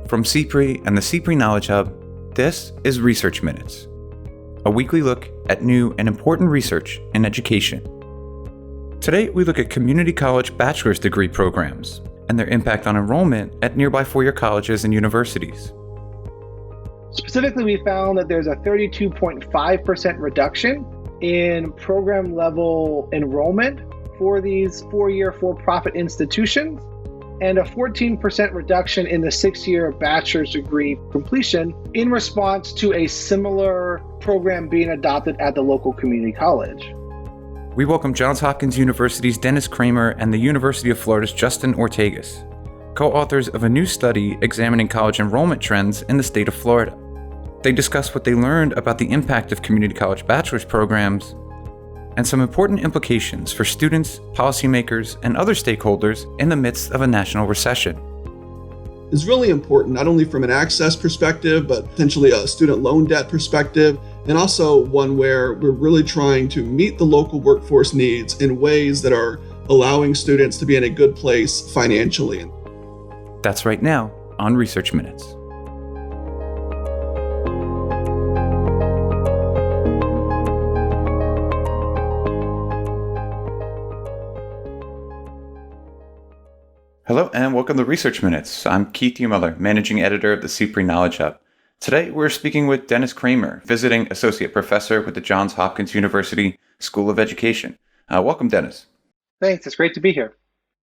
From CPRE and the CPRE Knowledge Hub, this is Research Minutes, a weekly look at new and important research in education. Today, we look at community college bachelor's degree programs and their impact on enrollment at nearby four-year colleges and universities. Specifically, we found that there's a 32.5% reduction in program-level enrollment for these four-year for-profit institutions, and a 14% reduction in the six-year bachelor's degree completion in response to a similar program being adopted at the local community college. We welcome Johns Hopkins University's Dennis Kramer and the University of Florida's Justin Ortagus, co-authors of a new study examining college enrollment trends in the state of Florida. They discuss what they learned about the impact of community college bachelor's programs and some important implications for students, policymakers, and other stakeholders in the midst of a national recession. It's really important, not only from an access perspective, but potentially a student loan debt perspective, and also one where we're really trying to meet the local workforce needs in ways that are allowing students to be in a good place financially. That's right now on Research Minutes. Hello and welcome to Research Minutes. I'm Keith Heumiller, Managing Editor of the CPRE Knowledge Hub. Today we're speaking with Dennis Kramer, Visiting Associate Professor with the Johns Hopkins University School of Education. Welcome, Dennis. Thanks, it's great to be here.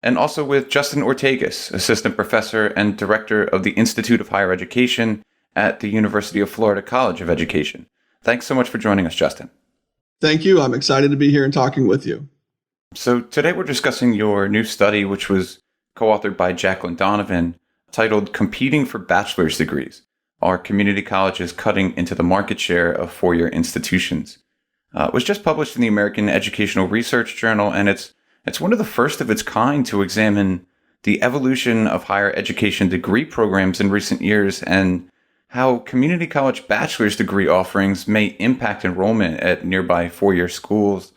And also with Justin Ortagus, Assistant Professor and Director of the Institute of Higher Education at the University of Florida College of Education. Thanks so much for joining us, Justin. Thank you. I'm excited to be here and talking with you. So today we're discussing your new study, which was co-authored by Jacqueline Donovan, titled Competing for Bachelor's Degrees: Are Community Colleges Cutting into the Market Share of Four-Year Institutions? It was just published in the American Educational Research Journal, and it's one of the first of its kind to examine the evolution of higher education degree programs in recent years and how community college bachelor's degree offerings may impact enrollment at nearby four-year schools.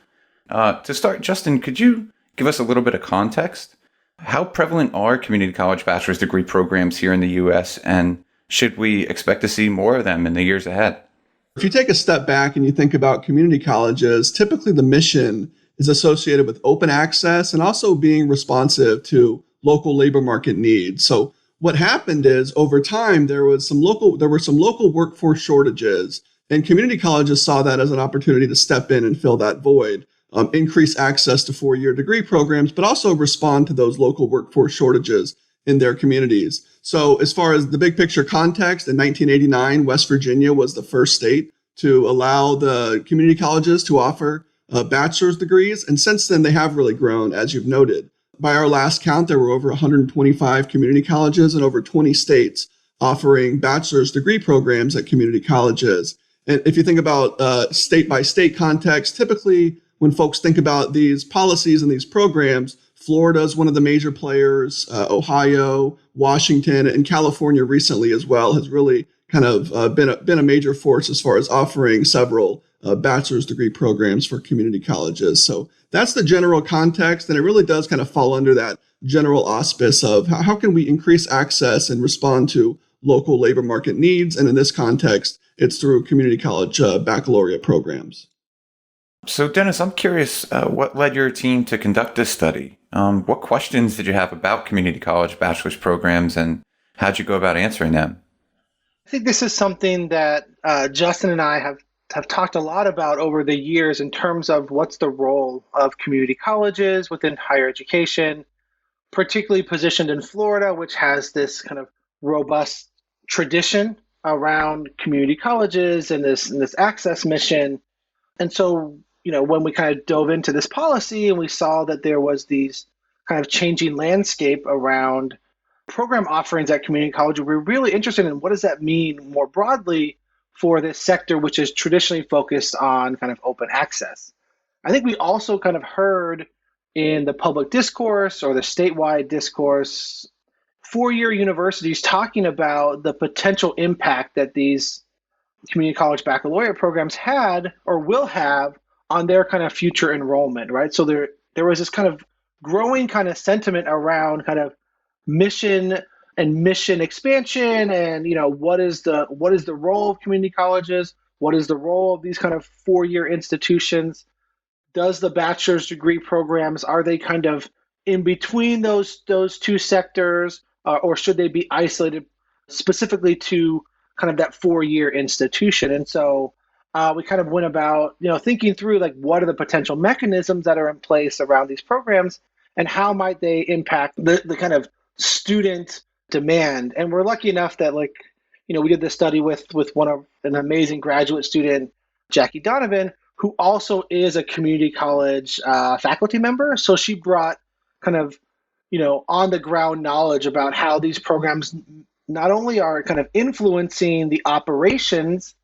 To start, Justin, could you give us a little bit of context? How prevalent are community college bachelor's degree programs here in the U.S., and should we expect to see more of them in the years ahead? If you take a step back and you think about community colleges, typically the mission is associated with open access and also being responsive to local labor market needs. So what happened is over time, there were some local workforce shortages, and community colleges saw that as an opportunity to step in and fill that void. Increase access to four-year degree programs, but also respond to those local workforce shortages in their communities. So as far as the big picture context, in 1989, West Virginia was the first state to allow the community colleges to offer bachelor's degrees. And since then, they have really grown, as you've noted. By our last count, there were over 125 community colleges and over 20 states offering bachelor's degree programs at community colleges. And if you think about state-by-state context, typically when folks think about these policies and these programs, Florida is one of the major players, Ohio, Washington, and California recently as well has really kind of been a major force as far as offering several bachelor's degree programs for community colleges. So that's the general context, and it really does kind of fall under that general auspice of how can we increase access and respond to local labor market needs, and in this context, it's through community college baccalaureate programs. So, Dennis, I'm curious, what led your team to conduct this study? What questions did you have about community college bachelor's programs, and how'd you go about answering them? I think this is something that Justin and I have talked a lot about over the years in terms of what's the role of community colleges within higher education, particularly positioned in Florida, which has this kind of robust tradition around community colleges and this access mission. And so, when we kind of dove into this policy and we saw that there was these kind of changing landscape around program offerings at community college, we were really interested in what does that mean more broadly for this sector, which is traditionally focused on kind of open access. I think we also kind of heard in the public discourse or the statewide discourse, four-year universities talking about the potential impact that these community college baccalaureate programs had or will have on their kind of future enrollment, right? So there was this kind of growing kind of sentiment around kind of mission and mission expansion, and what is the role of community colleges? What is the role of these kind of 4-year institutions? Does the bachelor's degree programs, are they kind of in between those two sectors, or should they be isolated specifically to kind of that 4-year institution? And so we kind of went about thinking through, like, what are the potential mechanisms that are in place around these programs, and how might they impact the kind of student demand. And we're lucky enough that, like, we did this study with an amazing graduate student, Jackie Donovan, who also is a community college faculty member. So she brought kind of, on the ground knowledge about how these programs not only are kind of influencing the operations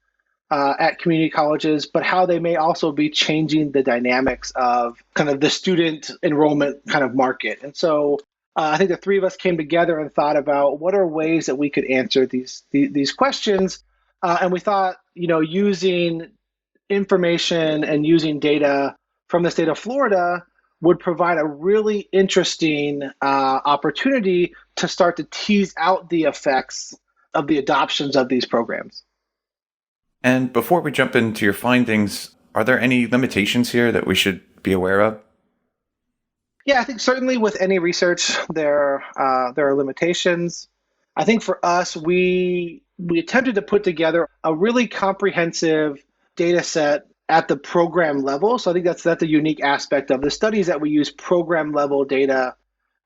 at community colleges, but how they may also be changing the dynamics of kind of the student enrollment kind of market. And so I think the three of us came together and thought about what are ways that we could answer these questions. And we thought, using information and using data from the state of Florida would provide a really interesting opportunity to start to tease out the effects of the adoptions of these programs. And before we jump into your findings, are there any limitations here that we should be aware of? Yeah, I think certainly with any research, there are limitations. I think for us, we attempted to put together a really comprehensive data set at the program level. So I think that's a unique aspect of the studies, that we use program level data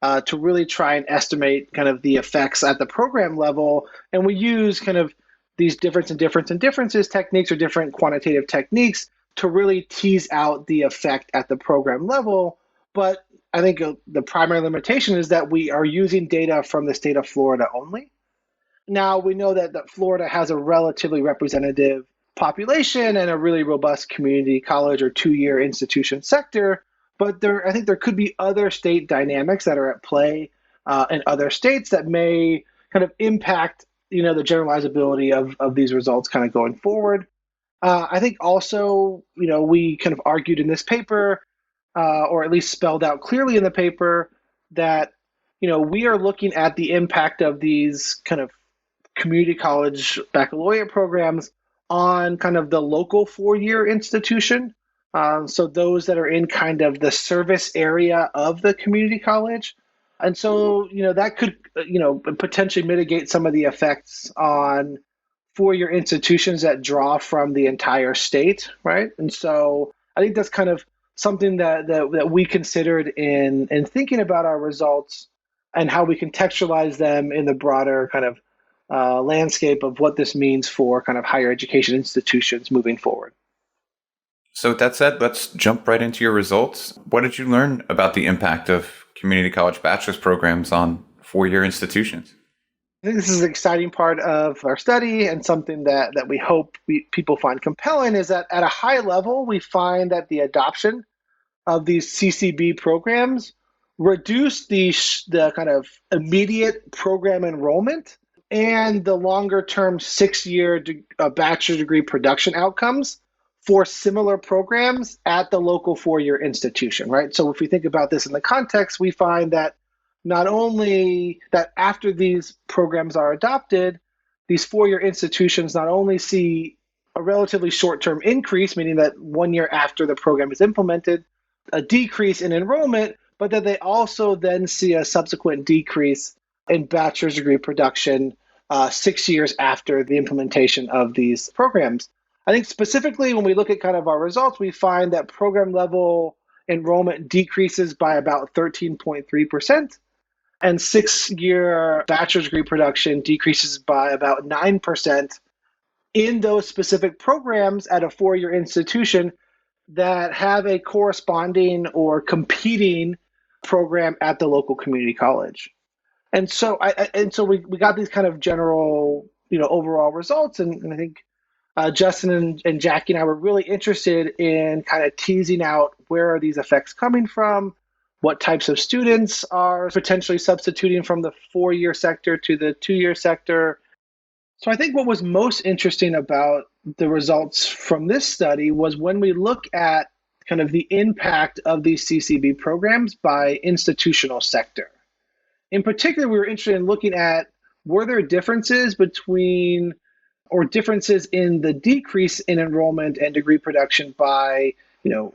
to really try and estimate kind of the effects at the program level. And we use kind of these differences techniques, or different quantitative techniques, to really tease out the effect at the program level. But I think the primary limitation is that we are using data from the state of Florida only. Now, we know that Florida has a relatively representative population and a really robust community college or 2-year institution sector, but I think there could be other state dynamics that are at play in other states that may kind of impact the generalizability of these results kind of going forward. I think also, we kind of argued in this paper, or at least spelled out clearly in the paper, that we are looking at the impact of these kind of community college baccalaureate programs on kind of the local 4-year institution. So those that are in kind of the service area of the community college. And so, that could, potentially mitigate some of the effects on 4-year institutions that draw from the entire state, right? And so I think that's kind of something that we considered in thinking about our results and how we contextualize them in the broader kind of landscape of what this means for kind of higher education institutions moving forward. So with that said, let's jump right into your results. What did you learn about the impact of community college bachelor's programs on 4-year institutions? I think this is an exciting part of our study, and something that we hope people find compelling, is that at a high level, we find that the adoption of these CCB programs reduce the kind of immediate program enrollment and the longer-term 6-year bachelor degree production outcomes for similar programs at the local 4-year institution, right? So if we think about this in the context, we find that not only that after these programs are adopted, these 4-year institutions not only see a relatively short-term increase, meaning that 1 year after the program is implemented, a decrease in enrollment, but that they also then see a subsequent decrease in bachelor's degree production 6 years after the implementation of these programs. I think specifically when we look at kind of our results, we find that program level enrollment decreases by about 13.3%, and 6-year bachelor's degree production decreases by about 9% in those specific programs at a 4-year institution that have a corresponding or competing program at the local community college. And so we got these kind of general, overall results. And I think Justin and Jackie and I were really interested in kind of teasing out, where are these effects coming from? What types of students are potentially substituting from the 4-year sector to the 2-year sector? So I think what was most interesting about the results from this study was when we look at kind of the impact of these CCB programs by institutional sector. In particular, we were interested in looking at were there differences between or differences in the decrease in enrollment and degree production by,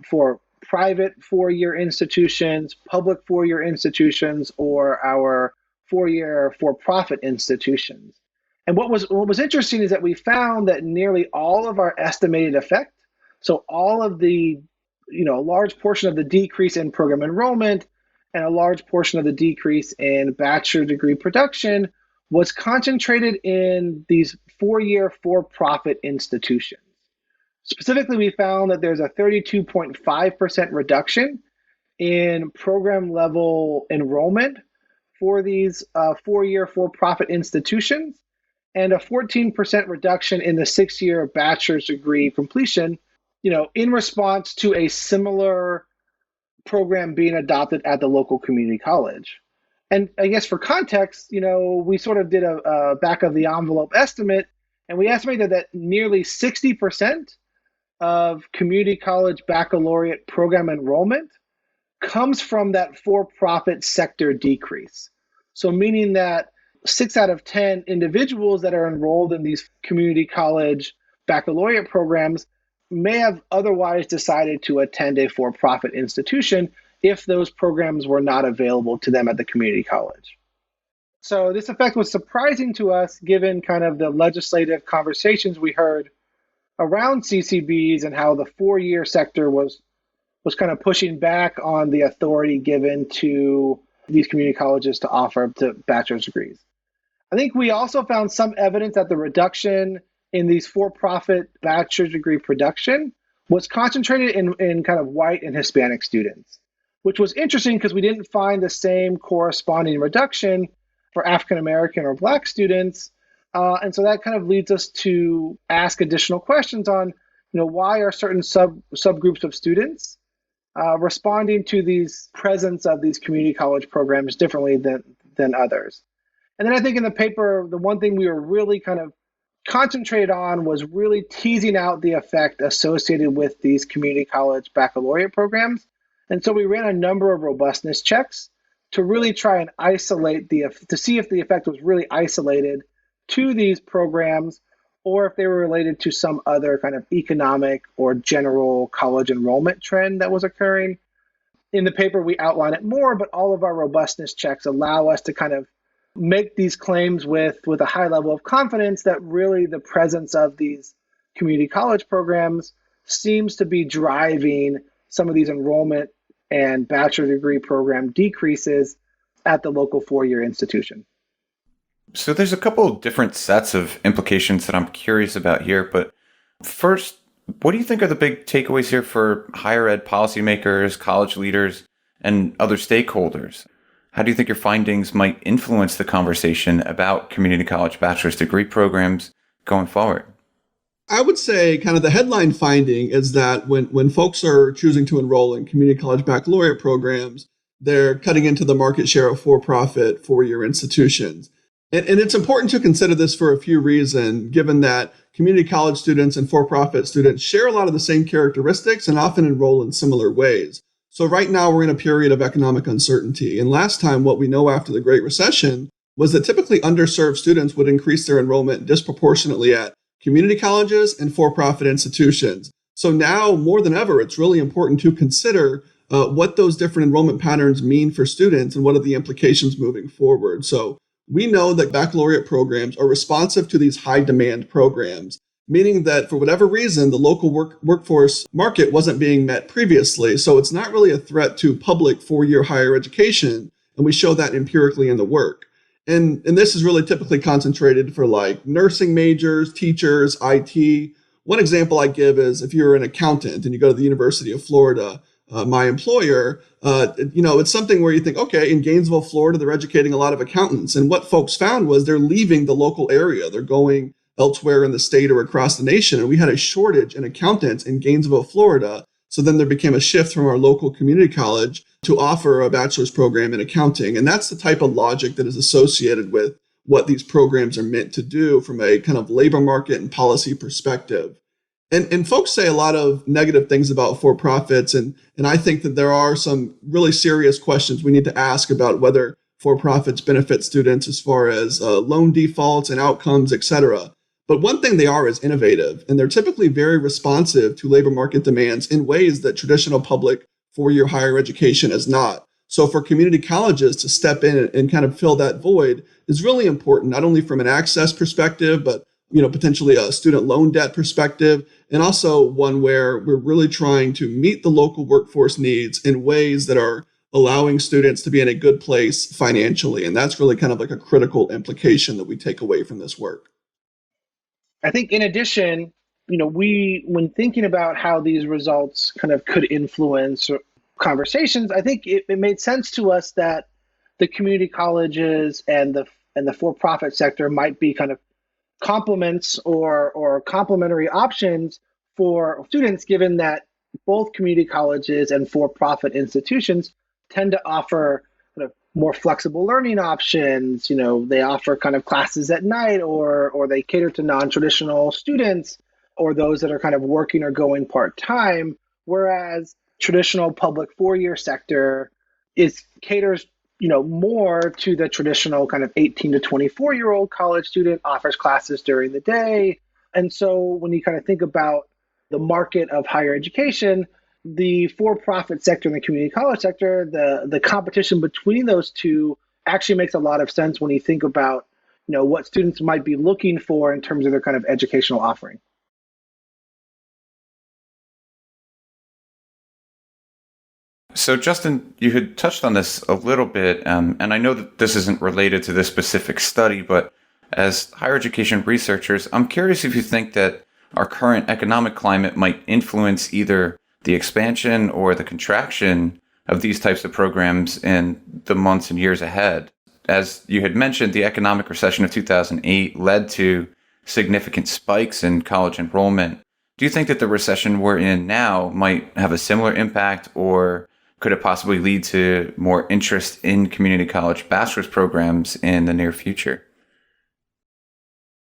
for private four-year institutions, public four-year institutions, or our four-year for-profit institutions? And what was interesting is that we found that nearly all of our estimated effect, so all of the, a large portion of the decrease in program enrollment and a large portion of the decrease in bachelor degree production was concentrated in these four-year for-profit institutions. Specifically, we found that there's a 32.5% reduction in program level enrollment for these four-year for-profit institutions, and a 14% reduction in the six-year bachelor's degree completion, in response to a similar program being adopted at the local community college. And I guess for context, we sort of did a back of the envelope estimate, and we estimated that nearly 60% of community college baccalaureate program enrollment comes from that for-profit sector decrease. So meaning that 6 out of 10 individuals that are enrolled in these community college baccalaureate programs may have otherwise decided to attend a for-profit institution if those programs were not available to them at the community college. So this effect was surprising to us given kind of the legislative conversations we heard around CCBs and how the four-year sector was kind of pushing back on the authority given to these community colleges to offer to bachelor's degrees. I think we also found some evidence that the reduction in these for-profit bachelor's degree production was concentrated in kind of white and Hispanic students, which was interesting because we didn't find the same corresponding reduction for African American or Black students. And so that kind of leads us to ask additional questions on, why are certain subgroups of students responding to these presence of these community college programs differently than others. And then I think in the paper, the one thing we were really kind of concentrated on was really teasing out the effect associated with these community college baccalaureate programs. And so we ran a number of robustness checks to really try and isolate to see if the effect was really isolated to these programs or if they were related to some other kind of economic or general college enrollment trend that was occurring. In the paper, we outline it more, but all of our robustness checks allow us to kind of make these claims with a high level of confidence that really the presence of these community college programs seems to be driving some of these enrollment and bachelor degree program decreases at the local four-year institution. So there's a couple of different sets of implications that I'm curious about here, but first, what do you think are the big takeaways here for higher ed policymakers, college leaders, and other stakeholders? How do you think your findings might influence the conversation about community college bachelor's degree programs going forward? I would say kind of the headline finding is that when folks are choosing to enroll in community college baccalaureate programs, they're cutting into the market share of for-profit four-year institutions. And it's important to consider this for a few reasons, given that community college students and for-profit students share a lot of the same characteristics and often enroll in similar ways. So right now we're in a period of economic uncertainty. And last time, what we know after the Great Recession was that typically underserved students would increase their enrollment disproportionately at community colleges and for-profit institutions. So now more than ever, it's really important to consider what those different enrollment patterns mean for students and what are the implications moving forward. So we know that baccalaureate programs are responsive to these high demand programs, meaning that for whatever reason, the local workforce market wasn't being met previously. So it's not really a threat to public four-year higher education. And we show that empirically in the work. And this is really typically concentrated for like nursing majors, teachers, IT. One example I give is if you're an accountant and you go to the University of Florida, my employer, it's something where you think, okay, in Gainesville, Florida, they're educating a lot of accountants. And what folks found was they're leaving the local area. They're going elsewhere in the state or across the nation. And we had a shortage in accountants in Gainesville, Florida. So then there became a shift from our local community college to offer a bachelor's program in accounting. And that's the type of logic that is associated with what these programs are meant to do from a kind of labor market and policy perspective. And folks say a lot of negative things about for-profits, and I think that there are some really serious questions we need to ask about whether for-profits benefit students as far as loan defaults and outcomes, et cetera. But one thing they are is innovative, and they're typically very responsive to labor market demands in ways that traditional public four-year higher education is not. So for community colleges to step in and kind of fill that void is really important, not only from an access perspective, but potentially a student loan debt perspective, and also one where we're really trying to meet the local workforce needs in ways that are allowing students to be in a good place financially. And that's really kind of like a critical implication that we take away from this work. I think in addition, when thinking about how these results kind of could influence conversations, I think it made sense to us that the community colleges and the for-profit sector might be kind of complements or complementary options for students, given that both community colleges and for-profit institutions tend to offer kind of more flexible learning options. They offer kind of classes at night, or they cater to non-traditional students or those that are kind of working or going part-time, whereas traditional public four-year sector caters more to the traditional kind of 18 to 24-year-old college student, offers classes during the day. And so when you kind of think about the market of higher education, the for-profit sector and the community college sector, the competition between those two actually makes a lot of sense when you think about what students might be looking for in terms of their kind of educational offering. So, Justin, you had touched on this a little bit, and I know that this isn't related to this specific study, but as higher education researchers, I'm curious if you think that our current economic climate might influence either the expansion or the contraction of these types of programs in the months and years ahead. As you had mentioned, the economic recession of 2008 led to significant spikes in college enrollment. Do you think that the recession we're in now might have a similar impact, or could it possibly lead to more interest in community college bachelor's programs in the near future?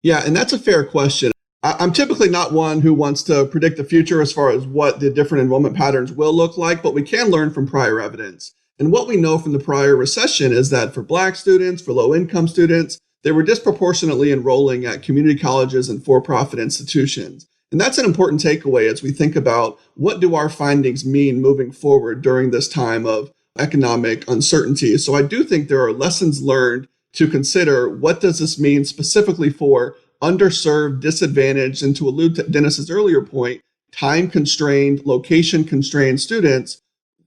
Yeah, and that's a fair question. I'm typically not one who wants to predict the future as far as what the different enrollment patterns will look like, but we can learn from prior evidence. And what we know from the prior recession is that for Black students, for low-income students, they were disproportionately enrolling at community colleges and for-profit institutions. And that's an important takeaway as we think about what do our findings mean moving forward during this time of economic uncertainty. So I do think there are lessons learned to consider what does this mean specifically for underserved, disadvantaged, and to allude to Dennis's earlier point, time-constrained, location-constrained students.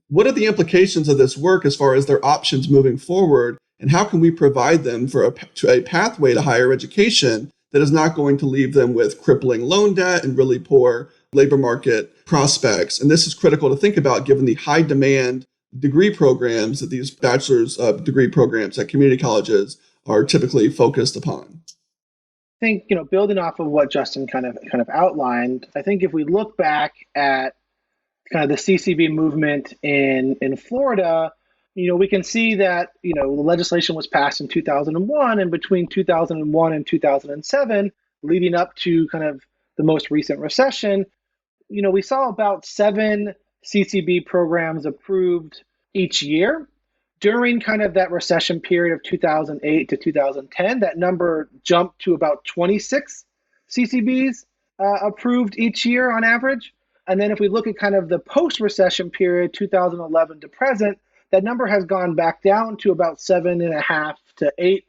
What are the implications of this work as far as their options moving forward? And how can we provide them for a pathway to higher education that is not going to leave them with crippling loan debt and really poor labor market prospects? And this is critical to think about given the high demand degree programs that these bachelor's degree programs at community colleges are typically focused upon. I think, building off of what Justin kind of outlined, I think if we look back at kind of the CCB movement in Florida, we can see that, the legislation was passed in 2001, and between 2001 and 2007, leading up to kind of the most recent recession, we saw about 7 CCB programs approved each year. During kind of that recession period of 2008 to 2010, that number jumped to about 26 CCBs approved each year on average. And then if we look at kind of the post-recession period, 2011 to present, that number has gone back down to about 7.5 to 8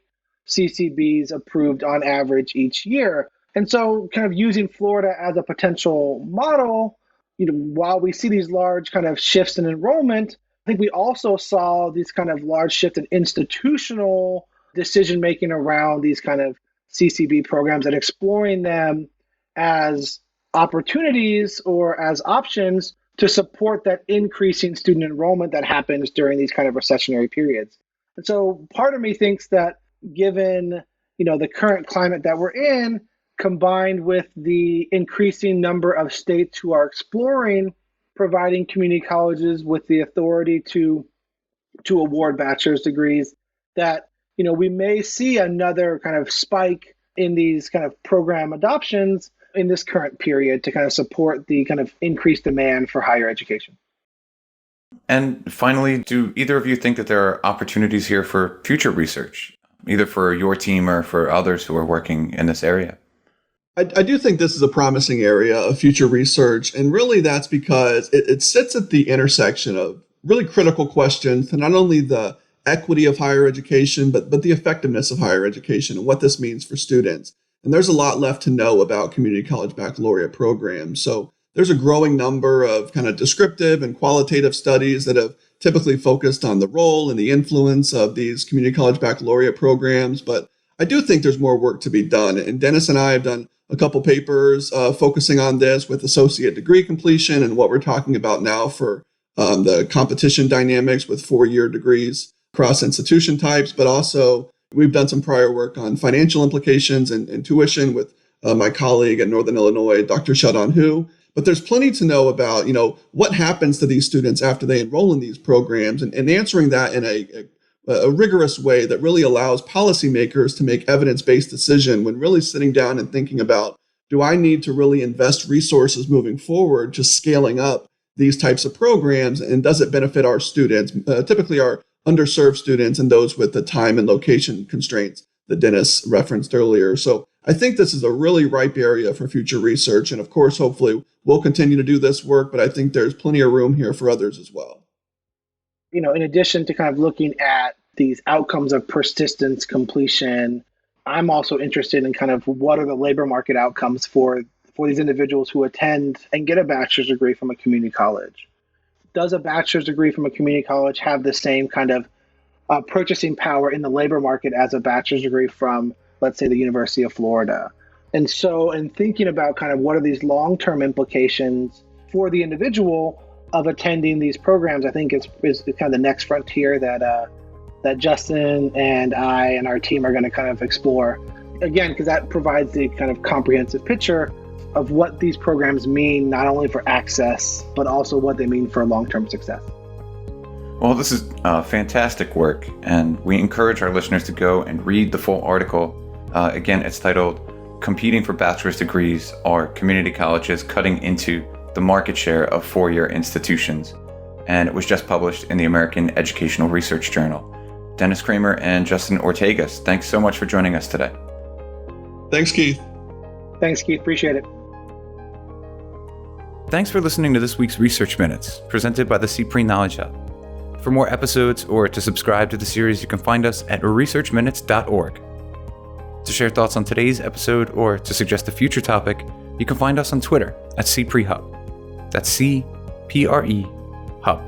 CCBs approved on average each year. And so kind of using Florida as a potential model, while we see these large kind of shifts in enrollment, I think we also saw these kind of large shift in institutional decision-making around these kind of CCB programs and exploring them as opportunities or as options to support that increasing student enrollment that happens during these kind of recessionary periods. And so part of me thinks that given, the current climate that we're in, combined with the increasing number of states who are exploring providing community colleges with the authority to award bachelor's degrees, that we may see another kind of spike in these kind of program adoptions in this current period to kind of support the kind of increased demand for higher education. And finally, do either of you think that there are opportunities here for future research, either for your team or for others who are working in this area? I do think this is a promising area of future research, and really that's because it sits at the intersection of really critical questions to not only the equity of higher education, but the effectiveness of higher education and what this means for students. And there's a lot left to know about community college baccalaureate programs. So there's a growing number of kind of descriptive and qualitative studies that have typically focused on the role and the influence of these community college baccalaureate programs. But I do think there's more work to be done. And Dennis and I have done a couple papers focusing on this with associate degree completion and what we're talking about now for the competition dynamics with 4-year degrees across institution types. But also we've done some prior work on financial implications and tuition with my colleague at Northern Illinois, Dr. Shadon Hu. But there's plenty to know about, what happens to these students after they enroll in these programs, and answering that in a rigorous way that really allows policymakers to make evidence-based decision when really sitting down and thinking about, do I need to really invest resources moving forward, just scaling up these types of programs, and does it benefit our students, typically our underserved students and those with the time and location constraints that Dennis referenced earlier. So I think this is a really ripe area for future research. And of course, hopefully we'll continue to do this work, but I think there's plenty of room here for others as well. In addition to kind of looking at these outcomes of persistence completion, I'm also interested in kind of what are the labor market outcomes for these individuals who attend and get a bachelor's degree from a community college. Does a bachelor's degree from a community college have the same kind of purchasing power in the labor market as a bachelor's degree from, let's say, the University of Florida? And so in thinking about kind of what are these long-term implications for the individual of attending these programs, I think is kind of the next frontier that Justin and I and our team are going to kind of explore. Again, because that provides the kind of comprehensive picture of what these programs mean, not only for access, but also what they mean for long-term success. Well, this is fantastic work, and we encourage our listeners to go and read the full article. Again, it's titled Competing for Bachelor's Degrees Are Community Colleges Cutting into the Market Share of 4-Year Institutions? And it was just published in the American Educational Research Journal. Dennis Kramer and Justin Ortagus, thanks so much for joining us today. Thanks, Keith. Thanks, Keith. Appreciate it. Thanks for listening to this week's Research Minutes, presented by the CPRE Knowledge Hub. For more episodes or to subscribe to the series, you can find us at researchminutes.org. To share thoughts on today's episode or to suggest a future topic, you can find us on Twitter at CPRE Hub. That's CPRE Hub.